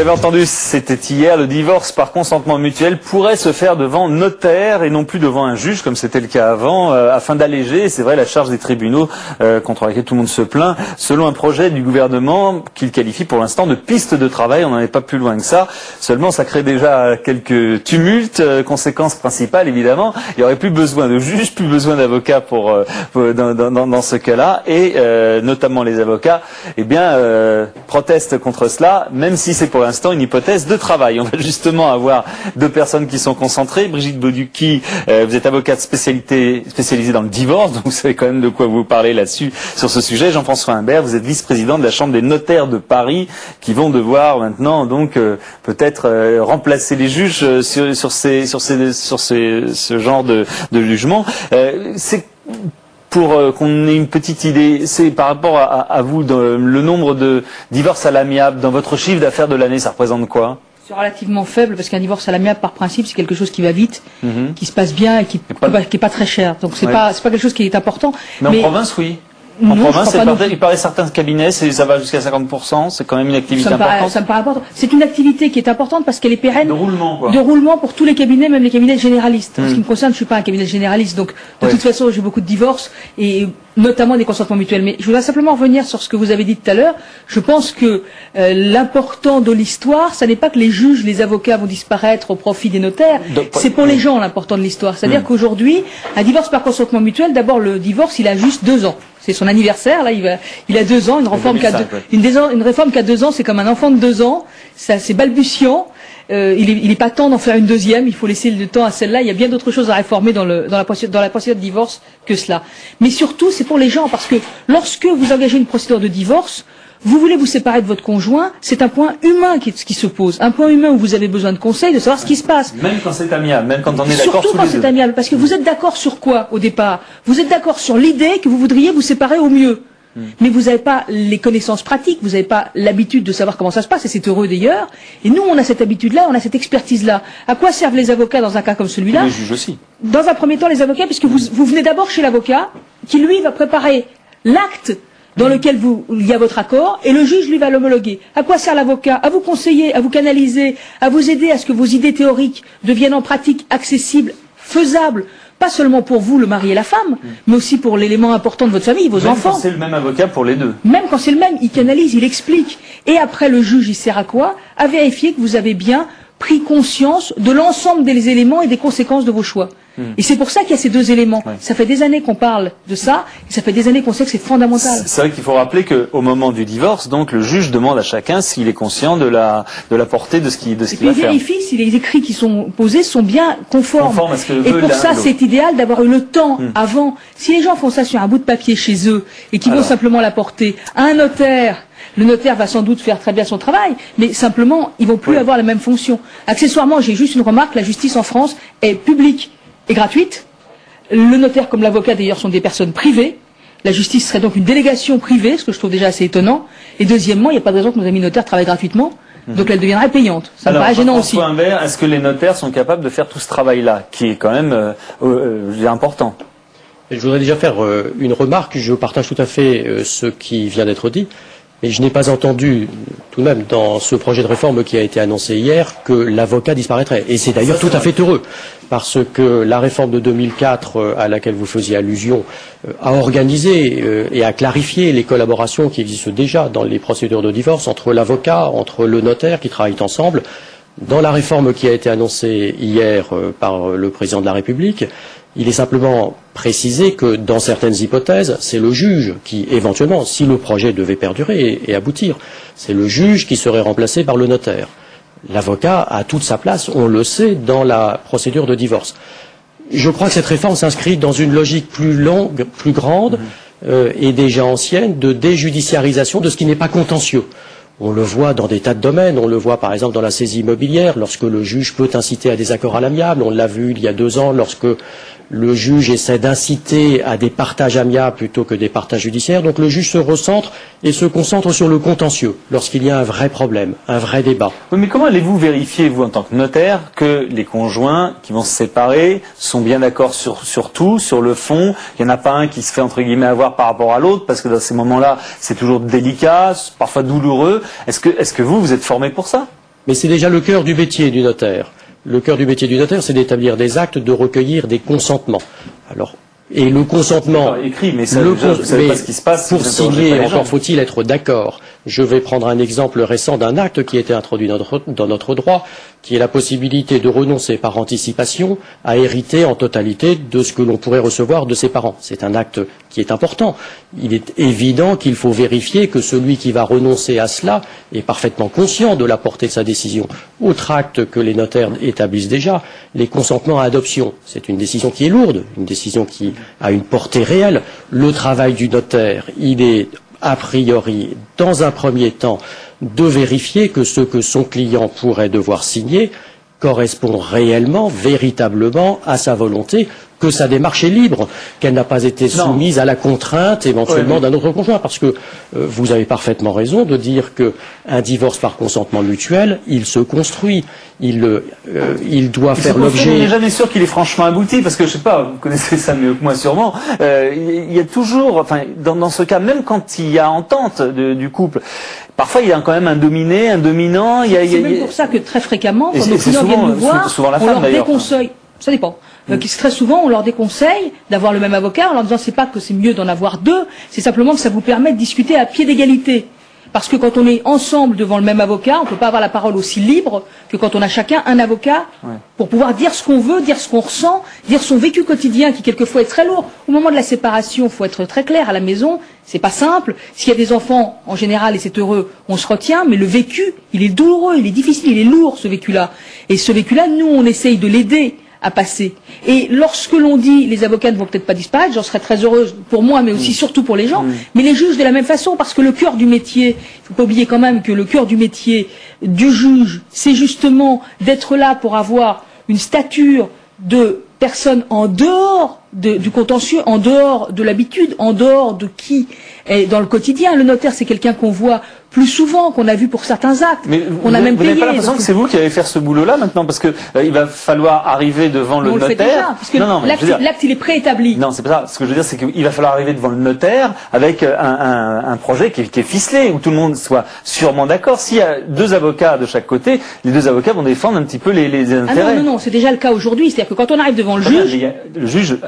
l'avez entendu, c'était hier, le divorce par consentement mutuel pourrait se faire devant notaire et non plus devant un juge comme c'était le cas avant, afin d'alléger, c'est vrai, la charge des tribunaux contre laquelle tout le monde se plaint, selon un projet du gouvernement qu'il qualifie pour l'instant de piste de travail. On n'en est pas plus loin que ça, seulement ça crée déjà quelques tumultes, conséquence principale évidemment, il n'y aurait plus besoin de juge, plus besoin d'avocats dans ce cas-là, et notamment les avocats, eh bien, protestent contre cela, même si c'est pour l'instant une hypothèse de travail. On va justement avoir deux personnes qui sont concentrées. Brigitte Boducki, vous êtes avocate spécialisée dans le divorce, donc vous savez quand même de quoi vous parlez là-dessus, sur ce sujet. Jean-François Humbert, vous êtes vice-président de la Chambre des notaires de Paris, qui vont devoir maintenant donc peut-être remplacer les juges sur ce genre de jugement. C'est pour qu'on ait une petite idée, c'est par rapport à vous, le nombre de divorces à l'amiable dans votre chiffre d'affaires de l'année, ça représente quoi? C'est relativement faible parce qu'un divorce à l'amiable, par principe, c'est quelque chose qui va vite, qui se passe bien et qui est pas très cher. Donc c'est pas quelque chose qui est important. Mais en province, oui. En province, il paraît certains cabinets, ça va jusqu'à 50%, c'est quand même une activité importante. Ça me paraît important. C'est une activité qui est importante parce qu'elle est pérenne. De roulement, quoi. De roulement pour tous les cabinets, même les cabinets généralistes. En ce qui me concerne, je suis pas un cabinet généraliste, donc de toute façon, j'ai beaucoup de divorces et notamment des consentements mutuels. Mais je voudrais simplement revenir sur ce que vous avez dit tout à l'heure. Je pense que l'important de l'histoire, ça n'est pas que les juges, les avocats vont disparaître au profit des notaires. C'est pour les gens l'important de l'histoire. C'est-à-dire qu'aujourd'hui, un divorce par consentement mutuel, d'abord le divorce, il a juste 2 ans. C'est son anniversaire, là, il a 2 ans, une réforme qui a 2 ans, c'est comme un enfant de 2 ans, c'est balbutiant, il est pas temps d'en faire une deuxième, il faut laisser le temps à celle-là, il y a bien d'autres choses à réformer dans la procédure de divorce que cela. Mais surtout, c'est pour les gens, parce que lorsque vous engagez une procédure de divorce, vous voulez vous séparer de votre conjoint, c'est un point humain qui se pose, un point humain où vous avez besoin de conseils, de savoir ce qui se passe. Même quand c'est amiable, même quand on est d'accord tous les deux. Surtout quand c'est amiable, parce que vous êtes d'accord sur quoi au départ? Vous êtes d'accord sur l'idée que vous voudriez vous séparer au mieux. Mais vous n'avez pas les connaissances pratiques, vous n'avez pas l'habitude de savoir comment ça se passe, et c'est heureux d'ailleurs. Et nous, on a cette habitude-là, on a cette expertise-là. À quoi servent les avocats dans un cas comme celui-là? Les juges aussi. Dans un premier temps, les avocats, puisque vous venez d'abord chez l'avocat, qui lui va préparer l'acte dans lequel il y a votre accord, et le juge, lui, va l'homologuer. À quoi sert l'avocat? À vous conseiller, à vous canaliser, à vous aider à ce que vos idées théoriques deviennent en pratique accessibles, faisables, pas seulement pour vous, le mari et la femme, mais aussi pour l'élément important de votre famille, vos enfants. Même quand c'est le même avocat pour les deux. Même quand c'est le même, il canalise, il explique. Et après, le juge, il sert à quoi? À vérifier que vous avez bien pris conscience de l'ensemble des éléments et des conséquences de vos choix. Et c'est pour ça qu'il y a ces 2 éléments. Ça fait des années qu'on parle de ça, et ça fait des années qu'on sait que c'est fondamental. C'est vrai qu'il faut rappeler qu'au moment du divorce, donc, le juge demande à chacun s'il est conscient de la portée de ce qu'il va faire. Et puis il vérifie si les écrits qui sont posés sont bien conformes. À ce que et pour ça, c'est idéal d'avoir eu le temps avant. Si les gens font ça sur un bout de papier chez eux, et qu'ils vont simplement l'apporter à un notaire, le notaire va sans doute faire très bien son travail, mais simplement, ils vont plus avoir la même fonction. Accessoirement, j'ai juste une remarque, la justice en France est publique et gratuite. Le notaire comme l'avocat d'ailleurs sont des personnes privées. La justice serait donc une délégation privée, ce que je trouve déjà assez étonnant. Et deuxièmement, il n'y a pas de raison que nos amis notaires travaillent gratuitement. Donc elle deviendrait payante. Ça me paraît gênant aussi. Est-ce que les notaires sont capables de faire tout ce travail-là, qui est quand même important? Je voudrais déjà faire une remarque. Je partage tout à fait ce qui vient d'être dit. Mais je n'ai pas entendu, tout de même, dans ce projet de réforme qui a été annoncé hier, que l'avocat disparaîtrait. Et c'est d'ailleurs tout à fait heureux, parce que la réforme de 2004, à laquelle vous faisiez allusion, a organisé et a clarifié les collaborations qui existent déjà dans les procédures de divorce entre l'avocat, entre le notaire, qui travaillent ensemble. Dans la réforme qui a été annoncée hier par le président de la République, il est simplement précisé que dans certaines hypothèses, c'est le juge qui, éventuellement, si le projet devait perdurer et aboutir, c'est le juge qui serait remplacé par le notaire. L'avocat a toute sa place, on le sait, dans la procédure de divorce. Je crois que cette réforme s'inscrit dans une logique plus longue, plus grande et déjà ancienne de déjudiciarisation de ce qui n'est pas contentieux. On le voit dans des tas de domaines, on le voit par exemple dans la saisie immobilière, lorsque le juge peut inciter à des accords à l'amiable, on l'a vu il y a 2 ans lorsque le juge essaie d'inciter à des partages amiables plutôt que des partages judiciaires. Donc le juge se recentre et se concentre sur le contentieux lorsqu'il y a un vrai problème, un vrai débat. Oui, mais comment allez-vous vérifier, vous en tant que notaire, que les conjoints qui vont se séparer sont bien d'accord sur tout, sur le fond? Il n'y en a pas un qui se fait entre guillemets avoir par rapport à l'autre, parce que dans ces moments-là, c'est toujours délicat, parfois douloureux. Est-ce que vous êtes formé pour ça? Mais c'est déjà le cœur du métier du notaire. Le cœur du métier du notaire, c'est d'établir des actes, de recueillir des consentements. Alors, et le consentement, écrit, mais ça, je ne sais pas ce qui se passe. Pour signer, encore faut-il être d'accord. Je vais prendre un exemple récent d'un acte qui a été introduit dans notre droit, qui est la possibilité de renoncer par anticipation à hériter en totalité de ce que l'on pourrait recevoir de ses parents. C'est un acte qui est important. Il est évident qu'il faut vérifier que celui qui va renoncer à cela est parfaitement conscient de la portée de sa décision. Autre acte que les notaires établissent déjà, les consentements à adoption. C'est une décision qui est lourde, une décision qui a une portée réelle. Le travail du notaire, il est a priori, dans un premier temps, de vérifier que ce que son client pourrait devoir signer correspond réellement, véritablement à sa volonté, que sa démarche est libre, qu'elle n'a pas été soumise à la contrainte éventuellement d'un autre conjoint. Parce que vous avez parfaitement raison de dire qu'un divorce par consentement mutuel, il se construit. Il doit faire l'objet... On n'est jamais sûr qu'il est franchement abouti, parce que, je sais pas, vous connaissez ça mieux que moi sûrement, il y a toujours, enfin, dans ce cas, même quand il y a entente du couple, parfois il y a quand même un dominé, un dominant. C'est même pour ça que très fréquemment, quand nos clients viennent nous voir, on leur déconseille. Ça dépend. Très souvent, on leur déconseille d'avoir le même avocat en leur disant c'est pas que c'est mieux d'en avoir deux, c'est simplement que ça vous permet de discuter à pied d'égalité. Parce que quand on est ensemble devant le même avocat, on ne peut pas avoir la parole aussi libre que quand on a chacun un avocat pour pouvoir dire ce qu'on veut, dire ce qu'on ressent, dire son vécu quotidien qui quelquefois est très lourd. Au moment de la séparation, il faut être très clair, à la maison, c'est pas simple. S'il y a des enfants, en général, et c'est heureux, on se retient, mais le vécu, il est douloureux, il est difficile, il est lourd ce vécu-là. Et ce vécu-là, nous, on essaye de l'aider à passer. Et lorsque l'on dit les avocats ne vont peut-être pas disparaître, j'en serais très heureuse pour moi, mais aussi surtout pour les gens, mais les juges de la même façon, parce que le cœur du métier, il ne faut pas oublier quand même que le cœur du métier du juge, c'est justement d'être là pour avoir une stature de personne en dehors du contentieux, en dehors de l'habitude, en dehors de qui est dans le quotidien. Le notaire, c'est quelqu'un qu'on voit plus souvent, qu'on a vu pour certains actes. Mais on a même payé. Vous n'avez pas l'impression que c'est vous qui allez faire ce boulot-là maintenant, parce que il va falloir arriver devant le notaire. Le fait déjà, parce que l'acte, il est préétabli. Non, c'est pas ça. Ce que je veux dire, c'est qu'il va falloir arriver devant le notaire avec un projet qui est ficelé, où tout le monde soit sûrement d'accord. S'il y a deux avocats de chaque côté, les deux avocats vont défendre un petit peu les intérêts. Ah non, c'est déjà le cas aujourd'hui. C'est-à-dire que quand on arrive devant le juge, le juge,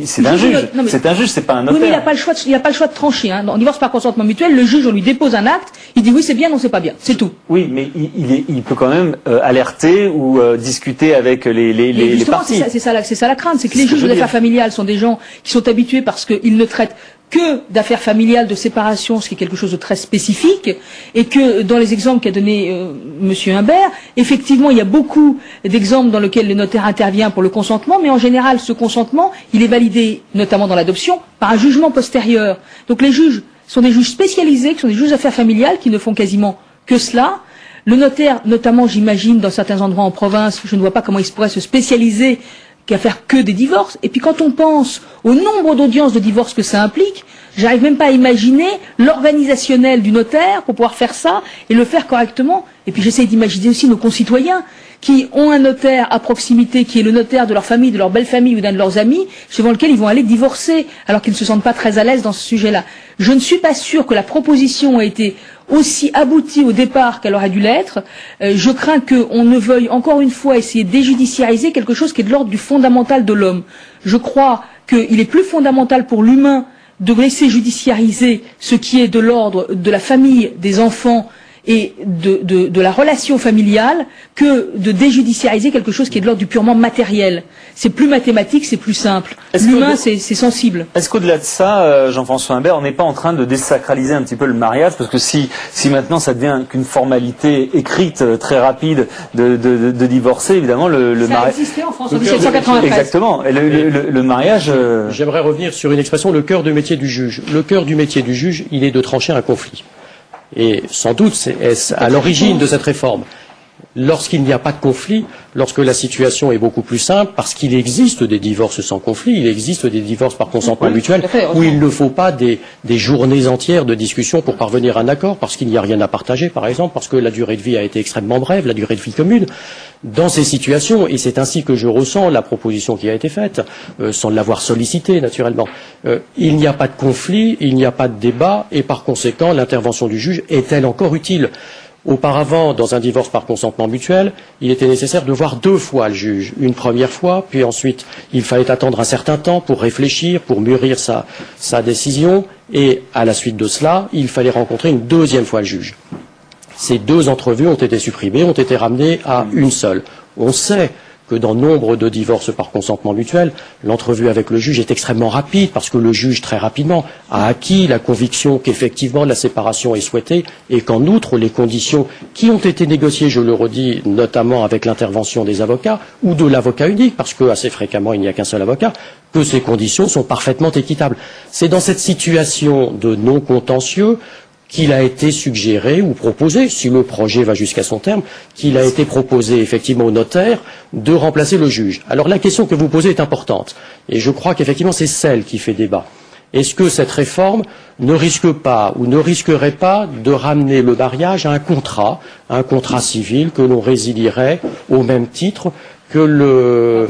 c'est un juge. C'est un juge, c'est pas un notaire. Oui, mais il n'a pas le choix. Il n'a pas le choix de trancher. En divorce par consentement mutuel, le juge, on lui dépose un acte. Il dit oui, c'est bien, non, c'est pas bien. C'est tout. Oui, mais il peut quand même alerter ou discuter avec les parties. C'est ça la crainte. C'est que les juges d'affaires familiales sont des gens qui sont habitués parce qu'ils ne traitent que d'affaires familiales, de séparation, ce qui est quelque chose de très spécifique, et que dans les exemples qu'a donné Monsieur Humbert, effectivement, il y a beaucoup d'exemples dans lesquels le notaire intervient pour le consentement, mais en général, ce consentement, il est validé, notamment dans l'adoption, par un jugement postérieur. Donc les juges sont des juges spécialisés, qui sont des juges d'affaires familiales, qui ne font quasiment que cela. Le notaire, notamment, j'imagine, dans certains endroits en province, je ne vois pas comment il pourrait se spécialiser qu'à faire que des divorces. Et puis quand on pense au nombre d'audiences de divorce que ça implique, j'arrive même pas à imaginer l'organisationnel du notaire pour pouvoir faire ça et le faire correctement. Et puis j'essaye d'imaginer aussi nos concitoyens qui ont un notaire à proximité, qui est le notaire de leur famille, de leur belle famille ou d'un de leurs amis, devant lequel ils vont aller divorcer, alors qu'ils ne se sentent pas très à l'aise dans ce sujet-là. Je ne suis pas sûre que la proposition a été aussi aboutie au départ qu'elle aurait dû l'être. Je crains qu'on ne veuille encore une fois essayer de déjudiciariser quelque chose qui est de l'ordre du fondamental de l'homme. Je crois qu'il est plus fondamental pour l'humain de laisser judiciariser ce qui est de l'ordre de la famille, des enfants, et de la relation familiale que de déjudiciariser quelque chose qui est de l'ordre du purement matériel. C'est plus mathématique, c'est plus simple. L'humain, c'est sensible. Est-ce qu'au-delà de ça, Jean-François Humbert, on n'est pas en train de désacraliser un petit peu le mariage? Parce que si maintenant ça devient qu'une formalité écrite très rapide de divorcer, évidemment, le mariage... Ça a existé en France en 1793. Exactement. Et le mariage... J'aimerais revenir sur une expression, le cœur du métier du juge. Le cœur du métier du juge, il est de trancher un conflit. Et sans doute, est-ce à l'origine de cette réforme. Lorsqu'il n'y a pas de conflit, lorsque la situation est beaucoup plus simple, parce qu'il existe des divorces sans conflit, il existe des divorces par consentement mutuel, où il ne faut pas des journées entières de discussion pour parvenir à un accord, parce qu'il n'y a rien à partager, par exemple, parce que la durée de vie a été extrêmement brève, la durée de vie commune. Dans ces situations, et c'est ainsi que je ressens la proposition qui a été faite, sans l'avoir sollicitée naturellement, il n'y a pas de conflit, il n'y a pas de débat, et par conséquent, l'intervention du juge est-elle encore utile ? Auparavant, dans un divorce par consentement mutuel, il était nécessaire de voir 2 fois le juge. Une première fois, puis ensuite, il fallait attendre un certain temps pour réfléchir, pour mûrir sa décision, et à la suite de cela, il fallait rencontrer une 2e fois le juge. Ces 2 entrevues ont été supprimées, ont été ramenées à une seule. On sait que dans nombre de divorces par consentement mutuel, l'entrevue avec le juge est extrêmement rapide parce que le juge, très rapidement, a acquis la conviction qu'effectivement la séparation est souhaitée et qu'en outre, les conditions qui ont été négociées, je le redis, notamment avec l'intervention des avocats ou de l'avocat unique, parce que assez fréquemment il n'y a qu'un seul avocat, que ces conditions sont parfaitement équitables. C'est dans cette situation de non-contentieux qu'il a été suggéré ou proposé, si le projet va jusqu'à son terme, qu'il a été proposé effectivement au notaire de remplacer le juge. Alors la question que vous posez est importante, et je crois qu'effectivement c'est celle qui fait débat. Est-ce que cette réforme ne risque pas ou ne risquerait pas de ramener le mariage à un contrat civil que l'on résilierait au même titre que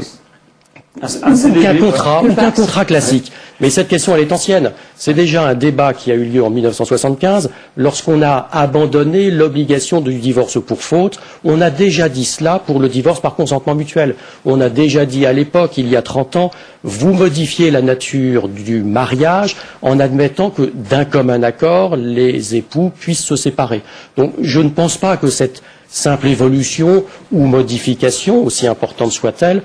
qu'un contrat classique. Mais cette question, elle est ancienne. C'est déjà un débat qui a eu lieu en 1975, lorsqu'on a abandonné l'obligation du divorce pour faute. On a déjà dit cela pour le divorce par consentement mutuel. On a déjà dit à l'époque, il y a 30 ans, vous modifiez la nature du mariage en admettant que d'un commun accord, les époux puissent se séparer. Donc je ne pense pas que cette simple évolution ou modification, aussi importante soit-elle,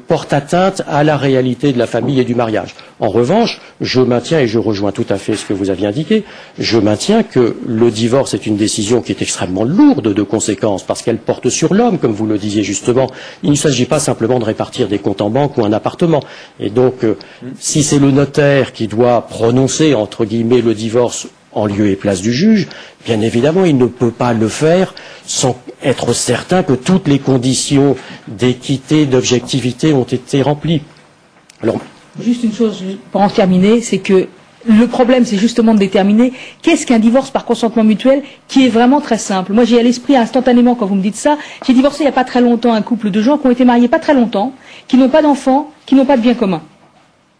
porte atteinte à la réalité de la famille et du mariage. En revanche, je maintiens, et je rejoins tout à fait ce que vous aviez indiqué, je maintiens que le divorce est une décision qui est extrêmement lourde de conséquences, parce qu'elle porte sur l'homme, comme vous le disiez justement. Il ne s'agit pas simplement de répartir des comptes en banque ou un appartement. Et donc, si c'est le notaire qui doit prononcer, entre guillemets, le divorce en lieu et place du juge, bien évidemment, il ne peut pas le faire sans être certain que toutes les conditions d'équité, d'objectivité ont été remplies. Alors, juste une chose pour en terminer, c'est que le problème, c'est justement de déterminer qu'est-ce qu'un divorce par consentement mutuel qui est vraiment très simple. Moi, j'ai à l'esprit instantanément, quand vous me dites ça, j'ai divorcé il n'y a pas très longtemps un couple de gens qui ont été mariés pas très longtemps, qui n'ont pas d'enfants, qui n'ont pas de biens communs.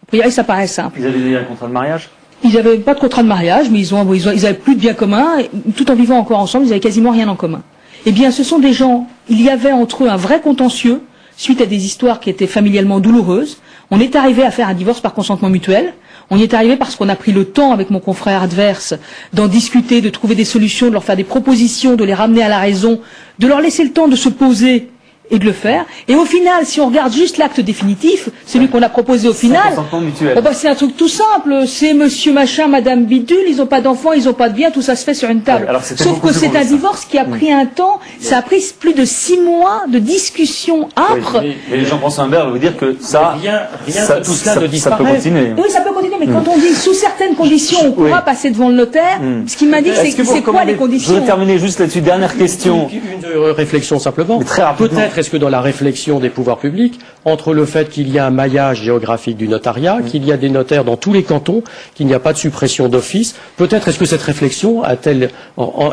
A priori, ça paraît simple. Ils avaient déjà un contrat de mariage ? Ils n'avaient pas de contrat de mariage, mais ils avaient plus de biens communs, et tout en vivant encore ensemble, ils n'avaient quasiment rien en commun. Eh bien, ce sont des gens, il y avait entre eux un vrai contentieux, suite à des histoires qui étaient familialement douloureuses. On est arrivé à faire un divorce par consentement mutuel. On y est arrivé parce qu'on a pris le temps, avec mon confrère adverse, d'en discuter, de trouver des solutions, de leur faire des propositions, de les ramener à la raison, de leur laisser le temps de se poser et de le faire. Et au final, si on regarde juste l'acte définitif, celui qu'on a proposé au final, c'est un truc tout simple. C'est monsieur machin, madame bidule, ils n'ont pas d'enfants, ils n'ont pas de biens, tout ça se fait sur une table. Ouais, sauf que c'est un divorce qui a pris un temps, ça a pris plus de 6 mois de discussions âpres. Oui, mais Jean-François Humbert veut dire que ça, rien de tout cela ne disparaît. Ça peut continuer. Oui, ça peut continuer, mais quand on dit sous certaines conditions, on pourra passer devant le notaire, ce qui m'indique, c'est quoi les conditions? Je voudrais terminer juste là-dessus. Dernière question. Une réflexion simplement. Peut-être est-ce que dans la réflexion des pouvoirs publics, entre le fait qu'il y a un maillage géographique du notariat, qu'il y a des notaires dans tous les cantons, qu'il n'y a pas de suppression d'office, peut-être est-ce que cette réflexion a-t-elle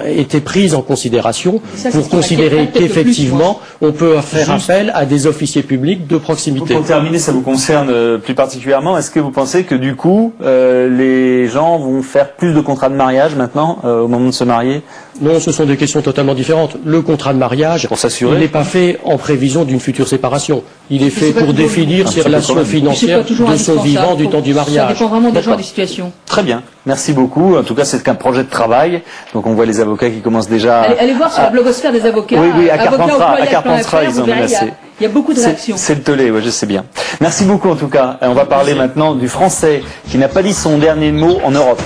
été prise en considération pour considérer qu'effectivement on peut faire appel à des officiers publics de proximité. Pour terminer, ça vous concerne plus particulièrement, est-ce que vous pensez que du coup les gens vont faire plus de contrats de mariage maintenant au moment de se marier? Non, ce sont des questions totalement différentes. Le contrat de mariage, il n'est pas fait en prévision d'une future séparation. Il est fait pour définir ses relations financières de son vivant du temps du mariage. Ça dépend vraiment des gens et des situations. Très bien, merci beaucoup. En tout cas, c'est qu'un projet de travail. Donc on voit les avocats qui commencent déjà... Allez voir sur la blogosphère des avocats. Oui, à Carpentras, ils ont menacé. Il y a beaucoup de réactions. C'est le tollé, ouais, je sais bien. Merci beaucoup en tout cas. Et on va parler maintenant du français qui n'a pas dit son dernier mot en Europe.